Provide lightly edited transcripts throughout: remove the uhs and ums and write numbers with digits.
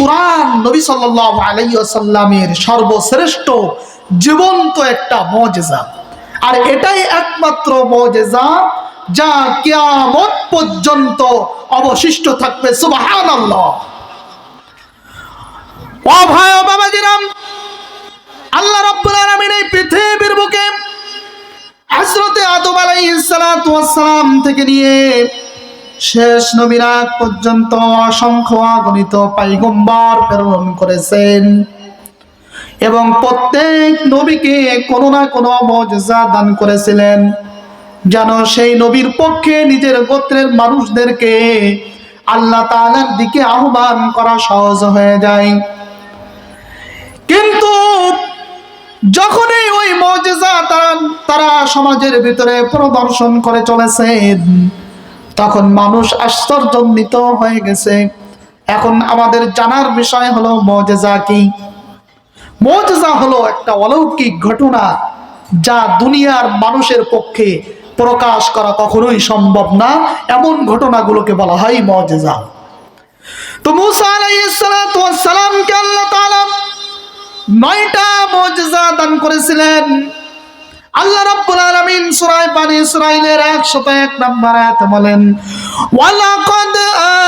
কোরআন নবী সাল্লাল্লাহু আলাইহি ওয়াসাল্লামের সর্বশ্রেষ্ঠ জীবন্ত একটা মুজিজা, আর এটাই একমাত্র মুজিজা যা কিয়ামত পর্যন্ত অবশিষ্ট থাকবে। সুবহানাল্লাহ। ও ভাই ও বাবাজিরাম, আল্লাহ রাব্বুল আলামিন এই পৃথিবীর বুকে হযরতে আদম আলাইহিস সালাতু ওয়াস সালাম থেকে নিয়ে শেষ নবীর আগ পর্যন্ত অসংখ্য অগণিত পয়গম্বর প্রেরণ করেছেন এবং প্রত্যেক নবীকে কোনো না কোনো মুজিজা দান করেছিলেন, যেন সেই নবীর পক্ষে নিজের গোত্রের মানুষদেরকে আল্লাহ তাআলার দিকে আহ্বান করা সহজ হয়ে যায়। কিন্তু যখনই ওই মুজিজা তারা সমাজের ভিতরে প্রদর্শন করে চলেছেন, তখন মানুষ আশ্চর্যান্বিত হয়ে গেছে। এখন আমাদের জানার বিষয় হলো মুজিজা কি। মুজিজা হলো একটা অলৌকিক ঘটনা যা দুনিয়ার মানুষের পক্ষে প্রকাশ করা কখনোই সম্ভব না, এমন ঘটনাগুলোকে বলা হয় মুজিজা। তো মূসা আলাইহিস সালাতু ওয়াস সালামকে আল্লাহ তাআলা 9টা মুজিজা দান করেছিলেন। আল্লাহ রাব্বুল আলামিন সূরা বনী ইসরাঈলের 101 নম্বর আয়াতে বলেন, ওয়ালাকাদ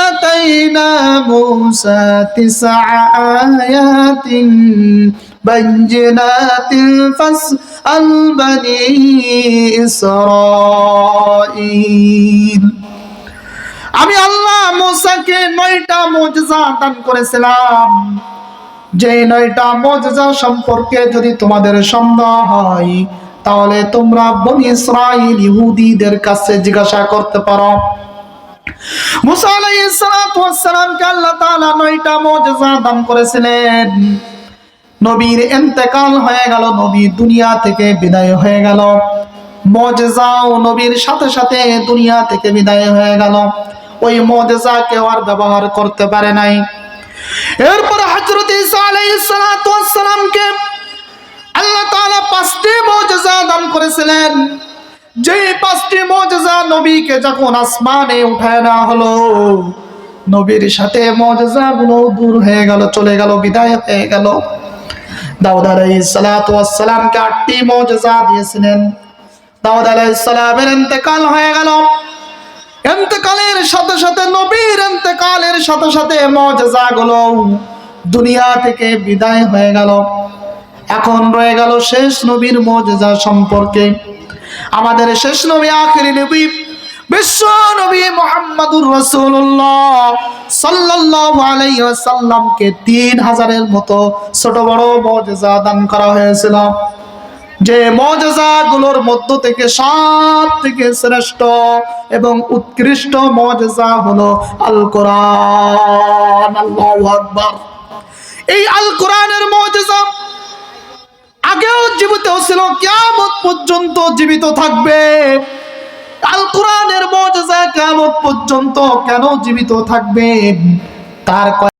আতাইনা মূসা 9 আয়াতিন বাইয়িনাতিন ফাসআল বনী ইসরাঈল। আমি আল্লাহ মূসাকে 9টা মুজিজা দান করেছিলাম। যে 9টা মুজিজা সম্পর্কে যদি তোমাদের সন্দেহ হয়, তাহলে তোমরা বনী ইসরাঈল ইহুদিদের কাছে জিজ্ঞাসা করতে পারো। মূসা আলাইহিস সালাতু ওয়াস সালামকে আল্লাহ তাআলা 9টা মুজিজা দান করেছিলেন। নবীর ইন্তেকাল হয়ে গেল, নবী দুনিয়া থেকে বিদায় হয়ে গেল। মুজিজাও নবীর সাথে সাথে দুনিয়া থেকে বিদায় হয়ে গেল। ওই মুজিজা কেউ আর ব্যবহার করতে পারে নাই। এরপর হযরত ঈসা আলাইহিস সালাতু ওয়াস সালামকে আল্লাহ তাআলা 5টি মুজিজা দান করেছিলেন। যে 5টি মুজিজা নবীকে যখন আসমানে উঠায় নেওয়া হলো, নবীর সাথে মুজিজাগুলো দূর হয়ে গেল, চলে গেল, বিদায় হয়ে গেল। দাউদ আলাইহিস সালাতু ওয়াস সালামকে 8টি মুজিজা দিয়েছিলেন। দাউদ আলাইহিস সালামের ইন্তেকাল হয়ে গেল। ইন্তেকালের সাথে সাথে, নবীর ইন্তেকালের সাথে সাথে মুজিজাগুলো দুনিয়া থেকে বিদায় হয়ে গেল। এখন রয়ে গেল শেষ নবীর মুজিজা সম্পর্কে। আমাদের শেষ নবী, আখিরি নবী, বিশ্ব নবী মুহাম্মদুর রাসূলুল্লাহ সাল্লাল্লাহু আলাইহি ওয়াসাল্লামকে 3000-এর মতো ছোট বড় মুজিজা দান করা হয়েছিল। যে মুজিজাগুলোর মধ্য থেকে সবথেকে শ্রেষ্ঠ এবং উৎকৃষ্ট মুজিজা হলো আল কোরআন। আল্লাহু আকবার। এই আল কোরআনের মুজিজা আগেও জীবিত ছিল, কিয়ামত পর্যন্ত জীবিত থাকবে। আল কোরআনের মুজিজা কিয়ামত পর্যন্ত কেন জীবিত থাকবে তার